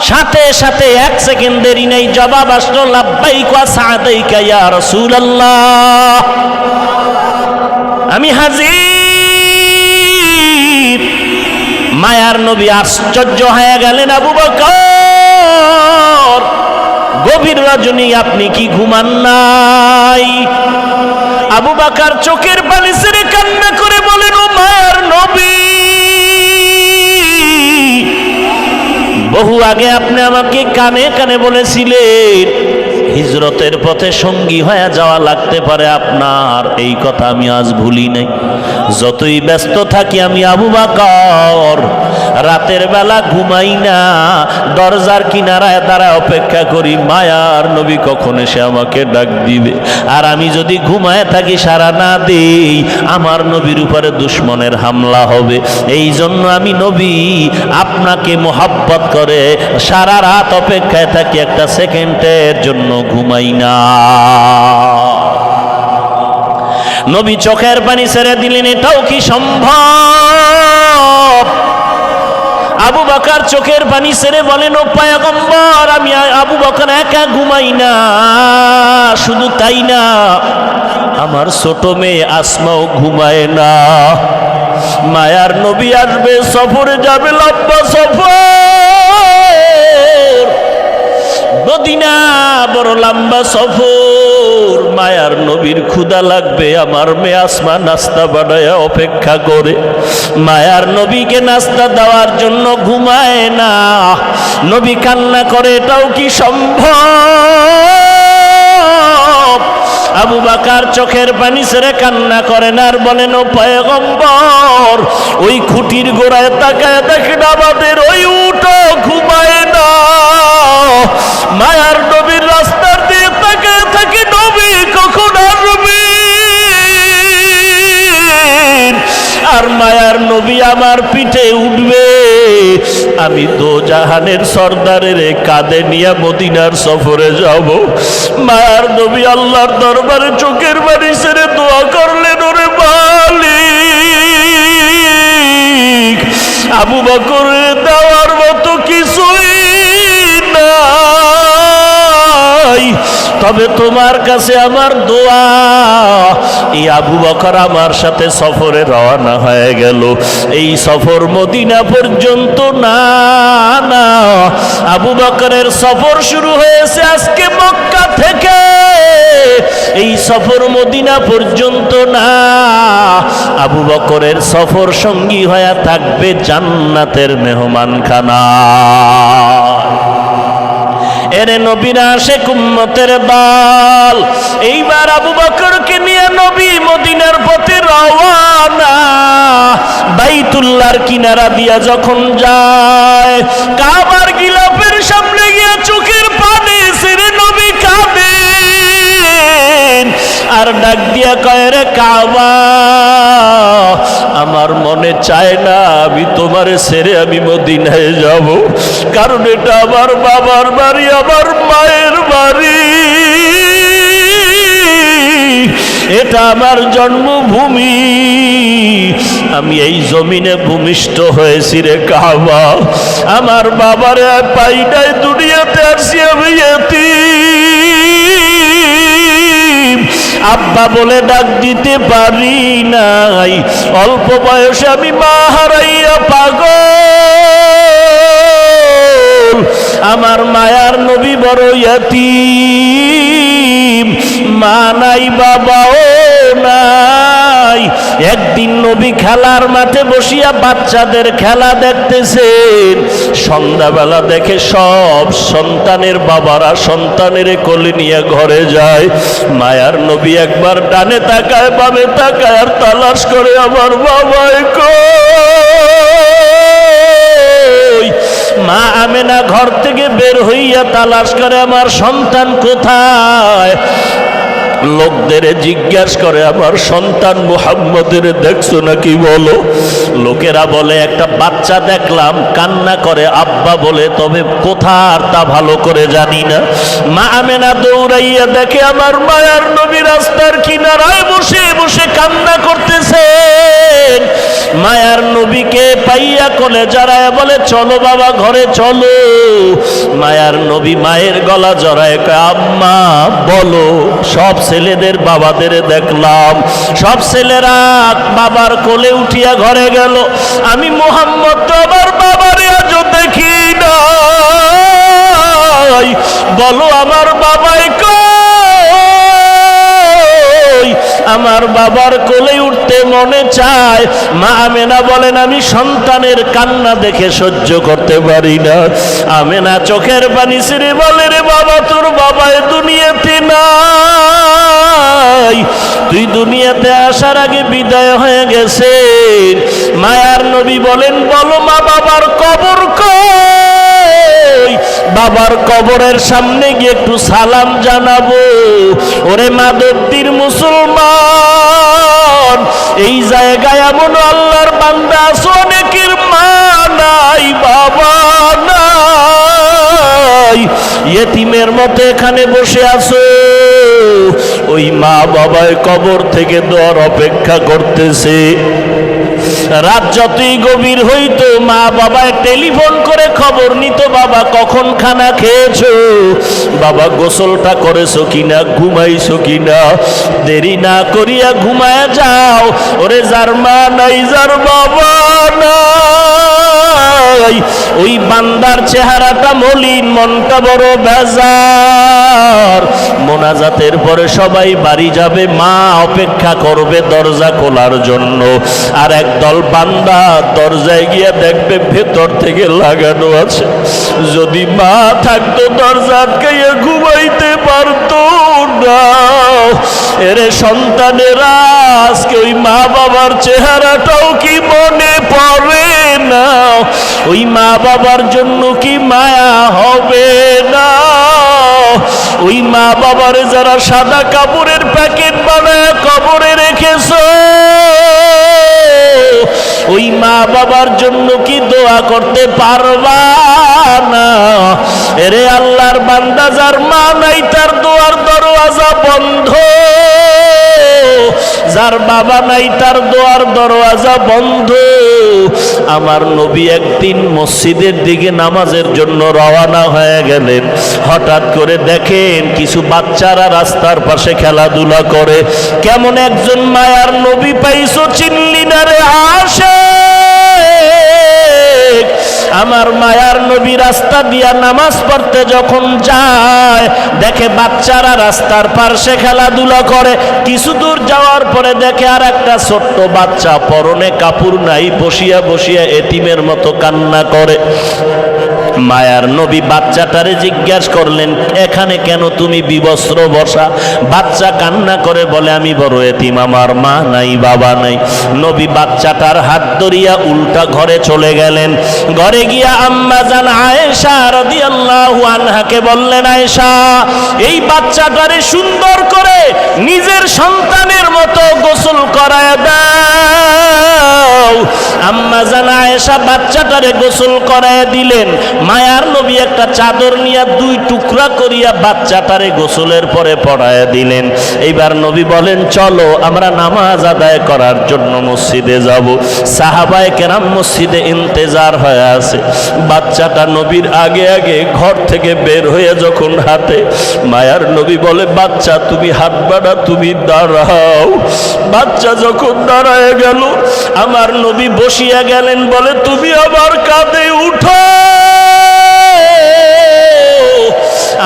সাথে সাথে 1 সেকেন্ড দেরি নেই, জবাব আসলো, লাব্বাইক ওয়া সা'দাইকা ইয়া রাসূলুল্লাহ, আমি হাজির। মায়ার নবী আশ্চর্য হয়ে গেলেন, আবু বকর গভীর রজনী আপনি কি ঘুমান নাই? আবু বকর চোখের পানি ছেড়ে কান্না করে বলেন, ও মায়ার নবী, বহু আগে আপনি আমাকে কানে কানে বলেছিলেন হিজরতের পথে সঙ্গী হয়ে যাওয়া লাগতে পারে আপনার, এই কথা আমি আজ ভুলি নাই। যতই ব্যস্ত থাকি আমি আবু বকর রাতের বেলা ঘুমাই না, দরজার কিনারায় দাঁড়ায় অপেক্ষা করি মায়ার নবী কখন এসে আমাকে ডাক দিবে। আর আমি যদি ঘুমায় থাকি, সারা না দেই, আমার নবীর উপরে দুশমনের হামলা হবে। এই জন্য আমি নবী আপনাকে মোহাব্বত করে সারা রাত অপেক্ষায় থাকি, একটা সেকেন্ডের জন্য ঘুমাই না। নবী চোখের পানি ছেড়ে দিলেন, এটাও কি সম্ভব? আবু বকর চোখের পানি ছেড়ে বলেন, ও পয়গম্বর, আমি আবু বকর একা ঘুমাই না, শুধু তাই না, আমার ছোট মেয়ে আসমাও ঘুমায় না। মায়ার নবী আসবে, সফরে যাবে, লম্বা সফর, মদিনা বড় লম্বা সফর। মায়ার নবীর ক্ষুধা লাগবে, আমার মেয়ে আসমা নাস্তা বানায় অপেক্ষা করে। মায়ার নবীকে নাস্তা দেওয়ার জন্য ঘুমায় না, নবী কান্না করে, এটাও কি সম্ভব? আবু বকর চোখের পানি ছেড়ে কান্না করেন আর বলেন, ও পয়গম্বর, ওই খুঁটির গোড়ায় তাকায় দেখেন আমাদের ওই উটও ঘুমায় না। মায়ার নবীর রাস্তার দিয়ে তাকায় থাকি, নবী কখন আসবে? আর মায়ার নবী আমার পিঠে উঠবে, আমি দোজাহানের সর্দারের কাঁধে নিয়ে মদিনার সফরে যাব। মায়ার নবী আল্লাহর দরবারে চোখের পানি ছেড়ে দোয়া করলেন, ওরে মালিক, আবু বকরের দেওয়ার মতো কিছুই নাই, তবে তোমার কাছে আমার দোয়া। এই আবু বকর আমার সাথে সফরে রওনা হয়ে গেল। এই সফর মদিনা পর্যন্ত না, না, আবু বকরের সফর শুরু হয়েছে আজকে মক্কা থেকে। এই সফর মদিনা পর্যন্ত না, আবু বকরের সফর সঙ্গী হয়ে থাকবে জান্নাতের মেহমানখানা। এরে নবীরা আশেক উম্মতের দল, এইবার আবু বকরকে নিয়ে নবী মদিনার পথে রওয়ানা। বাইতুল্লাহর কিনারা দিয়া যখন যায়, কাবার গিলাফের সামনে গিয়ে চোখের পানি ছেড়ে নবী কাঁদেন আর ডাক দিয়া কয়, রে কাবা, আমার মনে চায় না আমি তোমারে ছেড়ে আমি মদিনায় যাব, কারণ এটা আমার বাবার বাড়ি, আমার মায়ের বাড়ি, এটা আমার জন্মভূমি, আমি এই জমিনে ভূমিষ্ঠ হয়েছি রে কাবা, আমার বাবার পাই নাই, দুনিয়াতে আসছি আমি এতিম, আব্বা বলে ডাক দিতে পারি নাই, অল্প বয়সে আমি মা হারাইয়া পাগল, আমার মায়ার নবী বড় ইয়াতীম, মা নাই বাবাও নাই। একদিন নবী খেলার মাঠে বসিয়া বাচ্চাদের খেলা দেখতেছেন, সন্ধ্যাবেলা দেখে সব সন্তানের বাবারা সন্তানের কোলে নিয়ে ঘরে যায়। মায়ার নবী একবার ডানে তাকায়, বামে তাকায় আর তালাশ করে, আমার বাবাই কই? মা আমেনা ঘর থেকে বের হইয়া তালাশ করে, আমার সন্তান কোথায়? লোকদের জিজ্ঞাসা করে, আমার সন্তান মুহাম্মদের দেখছো নাকি বলো? লোকেরা বলে একটা বাচ্চা দেখলাম, কান্না করে আব্বা বলে, তবে কোথার তা ভালো করে জানি না। মা আমেনা দৌড়াইয়া দেখে আমার মায়ার নবী রাস্তার কিনারায় বসে বসে কান্না করতেছেন। মায়ার নবীকে পাইয়া কোলে জড়ায় বলে, চলো বাবা ঘরে চলো। মায়ার নবী মায়ের গলা জড়ায় কয়, আম্মা বলো। সব ছেলেদের বাবাদের দেখলাম, সব ছেলেরা বাবার কোলে উঠিয়া ঘরে গেল, আমি মুহাম্মদ তো আমার বাবারে আজও দেখি নাই, বলো আমার বাবাই কই? আমার বাবার কোলে উঠতে মনে চায়। মা আমেনা বলেন, আমি সন্তানের কান্না দেখে সহ্য করতে পারি না। আমেনা চোখের পানি ছেড়ে বলে, রে বাবা, তোর বাবায় দুনিয়াতে নাই, তুই দুনিয়াতে আসার আগে বিদায় হয়ে গেছে। মায়ার নবী বলেন, বলো মা বাবার বাবার কবরের সামনে গিয়ে একটু সালাম জানাবো। ওরে মাদবদীর মুসলমান, এই জায়গায় এমন আল্লাহর বান্দা আছে অনেকের মা নাই, বাবা নাই, ইয়েতিমের মতো এখানে বসে আছো। ওই মা বাবায় কবর থেকে দোয়ার অপেক্ষা করতেছে। রাত যতই গভীর হইতো মা বাবায় টেলিফোন করে খবর নিত, বাবা কখন খানা খেয়েছো, বাবা গোসলটা করেছো কিনা, ঘুমাইছো কিনা, দেরি না করিয়া ঘুমায় যাও। ওরে যার মা নাই, যার বাবা নাই, ওই বান্দার চেহারাটা মলিন, মনটা বড় বেজার। মোনাজাতের পরে সবাই বাড়ি যাবে, মা অপেক্ষা করবে দরজা খোলার জন্য। আর একদল বান্দা দরজায় গিয়ে দেখবে ভেতর থেকে লাগানো আছে। যদি মা থাকতো দরজা আটকাইয়া ঘুমাইতে পারতো না। এরে সন্তানেরা, আজকে ওই মা বাবার চেহারাটাও কি মনে পড়ে না? ওই মা বাবার জন্য কি মায়া হবে না? ওই মা বাবারে যারা সাদা কাপড়ের প্যাকেট বানায় কবরে রেখেছো, ওই মা বাবার জন্য কি দোয়া করতে পারবা না? এরে আল্লাহর বান্দা, যার মা নাই তার দোয়ার দরওয়াজা বন্ধ, যার বাবা নাই তার দোয়ার দরওয়াজা বন্ধ। আমার নবী একদিন মসজিদের দিকে নামাজের জন্য রওনা হয়ে গেলেন। হঠাৎ করে দেখেন কিছু বাচ্চারা রাস্তার পাশে খেলাধুলা করে। কেমন একজন মায়ার নবী পাইছো, চিনলি না রে আশিক? আমার মায়ার নবী রাস্তা দিয়া নামাজ পড়তে যখন যায়, দেখে বাচ্চারা রাস্তার পাশে খেলাধুলা করে। কিছু দূর যাওয়ার পরে দেখে আর একটা ছোট্ট বাচ্চা, পরনে কাপড় নাই, বসিয়া বসিয়া এতিমের মতো কান্না করে। মায়ার নবী বাচ্চাটারে জিজ্ঞাসা করলেন, এখানে কেন তুমি বিবস্ত্র বসা? বাচ্চা কান্না করে বলে, আমি বড় এতিম, আমার মা নাই, বাবা নাই। নবী বাচ্চাটার হাত ধরিয়া উল্টা ঘরে চলে গেলেন। ঘরে গিয়া আম্মা জান আয়েশা রাদিয়াল্লাহু আনহাকে বললেন, আয়েশা, এই বাচ্চাটারে সুন্দর করে নিজের সন্তানের মতো গোসল করায় দাও। আম্মা জান আয়েশা বাচ্চাটারে গোসল করায় দিলেন। মায়ার নবী একটা চাদর নিয়ে দুই টুকরা করিয়া বাচ্চাটারে গোসলের পরে পড়ায় দিলেন। এইবার নবী বলেন, চলো আমরা নামাজ আদায় করার জন্য মসজিদে যাব। সাহাবায়ে কেরাম মসজিদে ইন্তেজার হয়ে আছে। বাচ্চাটা নবীর আগে আগে ঘর থেকে বের হয়ে যখন হাঁটে, মায়ার নবী বলে, বাচ্চা তুমি হাঁটবা না, তুমি দাঁড়াও। বাচ্চা যখন দাঁড়ায় গেল, আমার নবী বসিয়া গেলেন, বলে, তুমি আমার কাঁধে উঠো।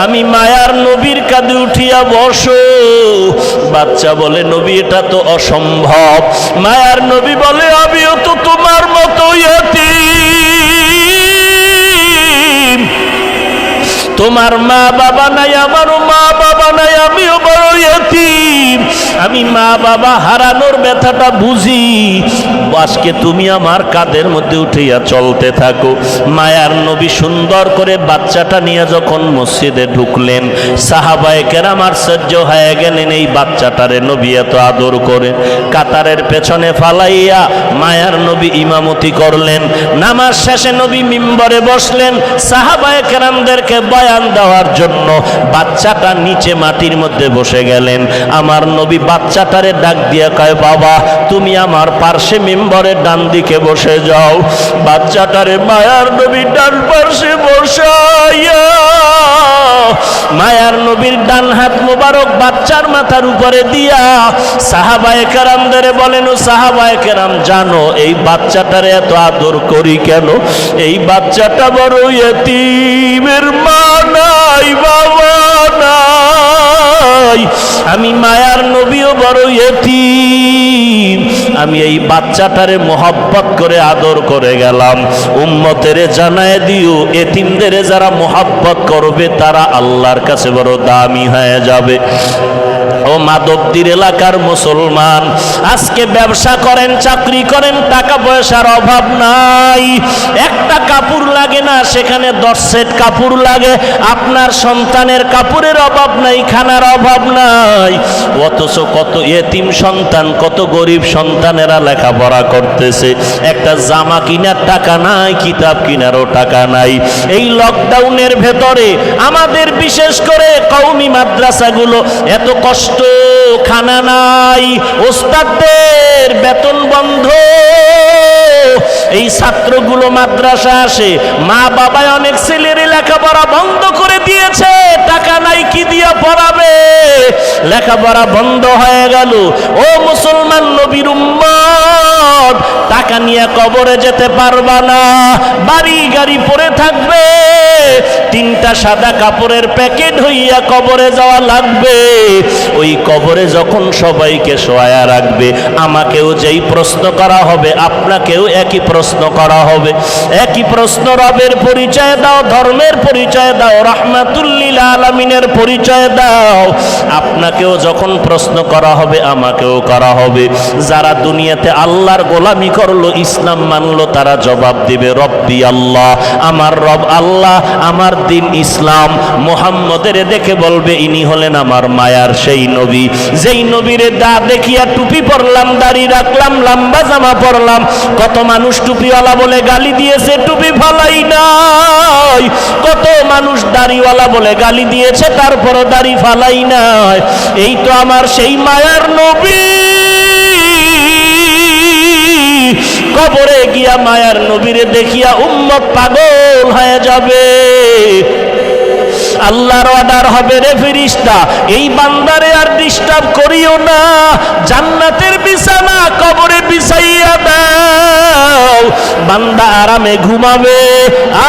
আমি মায়ার নবীর কাঁধে উঠিয়া বসো। বাচ্চা বলে, নবী এটা তো অসম্ভব। মায়ার নবী বলে, আমিও তো তোমার মতো ইয়াতীম, তোমার মা বাবা নাই, আমারও মা বাবা নাই, আমিও বড় ইয়াতীম। আমি মা বাবা হারানোর ব্যথাটা বুঝি। আজকে তুমি আমার কাঁধের মধ্যে উঠিয়া চলতে থাকো। মায়ার নবী সুন্দর করে বাচ্চাটা নিয়ে যখন মসজিদে ঢুকলেন, সাহাবায়ে কেরাম আশ্চর্য হয়ে গেলেন, এই বাচ্চাটারে নবী এত আদর করে। কাতারের পেছনে ফালাইয়া মায়ার নবী ইমামতি করলেন। নামাজ শেষে নবী মিম্বরে বসলেন, সাহাবায়ে কেরামদেরকে বয়ান দেওয়ার জন্য। বাচ্চাটা নিচে মাটির মধ্যে বসে গেলেন। আমার নবী বাচ্চাটারে ডাক দিয়া কয়, বাবা তুমি আমার পার্শ্বে মিম্বরের ডান দিকে বসে যাও। বাচ্চাটারে মায়ার নবী ডান পার্শ্বে বসাইয়া মায়ার নবীর ডান হাত মোবারক বাচ্চার মাথার উপরে দিয়া সাহাবায়ে কেরামদের বলেন, ও সাহাবায়ে কেরাম, জানো এই বাচ্চাটারে এত আদর করি কেন? এই বাচ্চাটা বড় ইয়েতিমের, মা নাই, বাবা নাই। আমি মায়ার নবীও বড় ইয়েতিম। আমি এই বাচ্চাটারে মোহাব্বত করে আদর করে গেলাম। উম্মতেরে জানায় দিও, এতিমদের যারা মোহাব্বত করবে তারা আল্লাহর কাছে বড় দামি হয়ে যাবে। ও মাধবদীর এলাকার মুসলমান, আজকে ব্যবসা করেন, চাকরি করেন, টাকা পয়সার অভাব নাই, একটা কাপড় লাগে না, সেখানে 10 সেট কাপড় লাগে। আপনার সন্তানের কাপড়ের অভাব নাই, খানার অভাব নাই, অথচ কত এতিম সন্তান, কত গরিব সন্তানেরা লেখাপড়া করতেছে, একটা জামা কিনার টাকা নাই, কিতাব কিনারও টাকা নাই। এই লকডাউনের ভেতরে আমাদের বিশেষ করে কওমি মাদ্রাসাগুলো এত কষ্ট, খানা নাই, ওস্তাদদের বেতন বন্ধ, এই ছাত্রগুলো মাদ্রাসা আসে, মা বাবায় অনেক ছেলের লেখাপড়া বন্ধ করে দিয়েছে, টাকা নাই, কি দিয়ে পড়াবে, লেখাপড়া বন্ধ হয়ে গেল। ও মুসলমান নবীর উম্মত, টাকা নিয়ে কবরে যেতে পারবা না, বাড়ি গাড়ি পড়ে থাকবে, 3টা সাদা কাপড়ের প্যাকেট হইয়া কবরে যাওয়া লাগবে। ওই কবরে যখন সবাইকে শোয়া রাখবে, আমাকেও যেই প্রশ্ন করা হবে, আপনাকেও একই প্রশ্ন করা হবে। একই প্রশ্ন, রবের পরিচয় দাও, ধর্মের পরিচয় দাও, রাহমাতুল লিল আলামিনের পরিচয় দাও। আপনাকেও যখন প্রশ্ন করা হবে, আমাকেও করা হবে। যারা দুনিয়াতে আল্লাহর গোলামি করলো, ইসলাম মানলো, তারা জবাব দিবে রব্বি আল্লাহ, আমার রব আল্লাহ, আমার দিন ইসলাম। মুহাম্মদের দেখে বলবে ইনি হলেন আমার মায়ার সেই নবী, যেই নবীরে দা দেখিয়া টুপি পরলাম, দাড়ি রাখলাম, লম্বা জামা পরলাম। কত মানুষ টুপিওয়ালা বলে গালি দিয়েছে, টুপি ফালাই নাই। কত মানুষ দাড়িওয়ালা বলে গালি দিয়েছে, তারপরও দাড়ি ফালাই নাই। এই তো আমার সেই মায়ার নবী। কবরে গিয়া মায়ার নবীরে দেখিয়া উম্মত পাগল হয়ে যাবে। আল্লাহর অর্ডার হবে, রে ফেরেশতা, এই বান্দারে আর ডিস্টার্ব করিও না, জান্নাতের বিছানা কবরে বিছাইয়া দাও, বান্দা আরামে ঘুমাবে,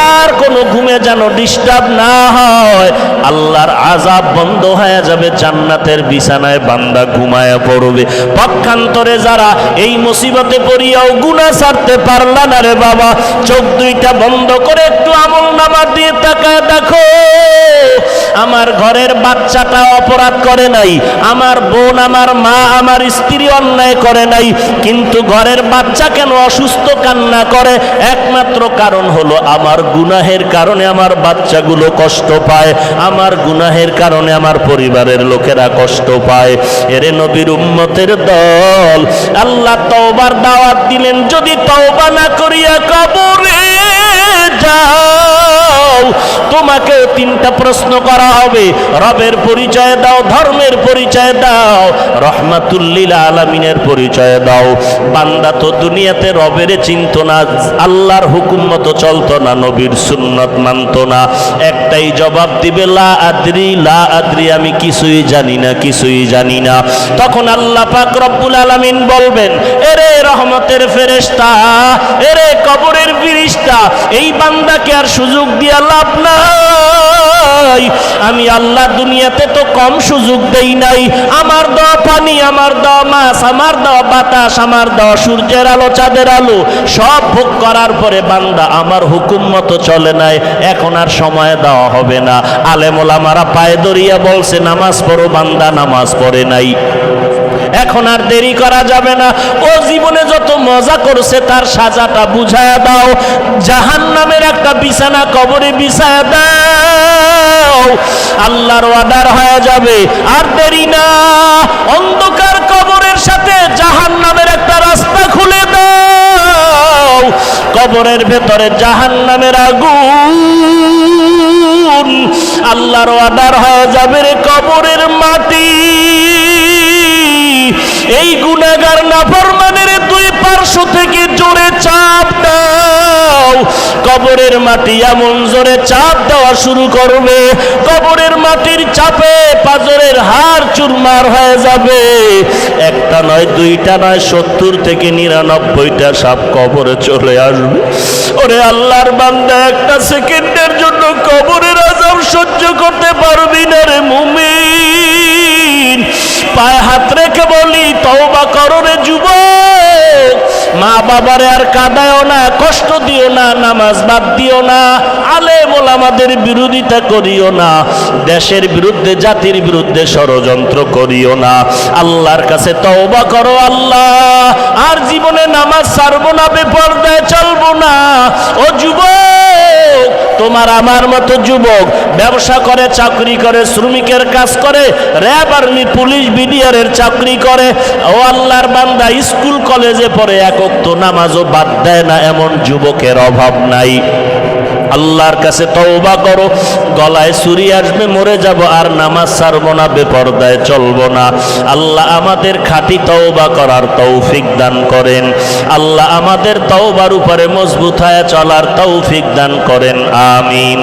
আর কোনো ঘুমে যেন ডিস্টার্ব না হয়। আল্লাহর আযাব বন্ধ হয়ে যাবে, জান্নাতের বিছানায় বান্দা ঘুমায়া পড়বে। পক্ষান্তরে যারা এই মুসিবতে পড়িয়াও গুনাহ ছাড়তে পারলা না রে বাবা, চোখ দুইটা বন্ধ করে একটু আমলনামা দিয়ে তাকায় দেখো, আমার ঘরের বাচ্চাটা অপরাধ করে নাই, আমার বোন, আমার মা, আমার স্ত্রী অন্যায় করে নাই, কিন্তু ঘরের বাচ্চা কেন অসুস্থ কান্না করে? একমাত্র কারণ হলো আমার গুনাহের কারণে আমার বাচ্চাগুলো কষ্ট পায়, আমার গুনাহের কারণে আমার পরিবারের লোকেরা কষ্ট পায়। এরে নবীর উম্মতের দল, আল্লাহ তওবার দাওয়াত দিলেন, যদি তওবা না করিয়া কবরে যাও, তোমাকে 3টা প্রশ্ন করা হবে, রবের পরিচয় দাও, ধর্মের পরিচয় দাও, রাহমাতুল লিল আলামিনের পরিচয় দাও। বান্দা তো দুনিয়াতে রবের চিনত না, আল্লাহর হুকুম মতো চলতো না, নবীর সুন্নত মানত না, একটাই জবাব দিবে, লা আদরি, লা আদরি, আমি কিছুই জানি না, কিছুই জানি না। তখন আল্লাহ পাক রব্বুল আলামিন বলবেন, এরে রহমতের ফেরেশতা, এরে কবরের ফেরেশতা, এই বান্দাকে আর সুযোগ দিয়া লাভ নাই। আমি আল্লাহ দুনিয়াতে তো কম সুযোগ দেই নাই, আমার দেওয়া পানি, আমার দেওয়া মাছ, আমার দেওয়া বাতাস, আমার দেওয়া সূর্যের আলো, চাঁদের আলো সব ভোগ করার পরে বান্দা আমার হুকুম মতো চলে নাই, এখন আর সময় দেওয়া হবে না। আলেম ওলামারা পায়ে ধরিয়া বলছে, নামাজ পড়ো বান্দা, নামাজ পড়ে নাই, এখন আর দেরি করা যাবে না। ও জীবনে যত মজা করছে তার সাজাটা বুঝায়া দাও, জাহান্নামের একটা বিছানা কবরে বিছায়া দাও, আল্লাহর অর্ডার হয়ে যাবে। আর দেরি না, অন্ধকার কবরের সাথে জাহান্নামের একটা রাস্তা খুলে দাও, কবরের ভেতরে জাহান্নামের আগুন, আল্লাহর অর্ডার হয়ে যাবে, রে কবরের মাটি, এই গুনাহগার নাফরমানের 2 পার্শ্ব থেকে জোরে চাপ দাও, কবরের মাটি এমন জোরে চাপ দেওয়া শুরু করবে, কবরের মাটির চাপে পাজরের হাড় চুরমার হয়ে যাবে। একটা নয়, 2টা নয়, 70 থেকে 99টা সাপ কবরে চলে আসবে। ওরে আল্লাহর বান্দা, একটা সেকেন্ডের জন্য কবরের আযাব সহ্য করতে পারবি না রে মুমিন। পায়ে হাত রেখে বলি, তওবা করো রে যুবক, মা বাবারে আর কাঁদায়ও না, কষ্ট দিও না, নামাজ বাদ দিও না, আলেম ওলামাদের বিরোধিতা করিও না, দেশের বিরুদ্ধে জাতির বিরুদ্ধে ষড়যন্ত্র করিও না। আল্লাহর কাছে তওবা করো, আল্লাহ আর জীবনে নামাজ ছাড়বো না, বেপরদায় চলবো না। ও যুবক, তোমার আমার মতো যুবক ব্যবসা করে, চাকরি করে, শ্রমিকের কাজ করে, র্যাব আর্মি পুলিশ বিডিআরের চাকরি করে, ও আল্লাহর বান্দা স্কুল কলেজে পড়ে, এক ওয়াক্ত নামাজও বাদ দেয় না, এমন যুবকের অভাব নাই। আল্লাহর কাছে তওবা করো, গলায় ছুরি আসবে, মরে যাব, আর নামাজ ছাড়বো না, বেপরদায় চলবো না। আল্লাহ আমাদের খাঁটি তওবা করার তৌফিক দান করেন। আল্লাহ আমাদের তওবার উপরে মজবুত হয়ে চলার তৌফিক দান করেন। আমিন।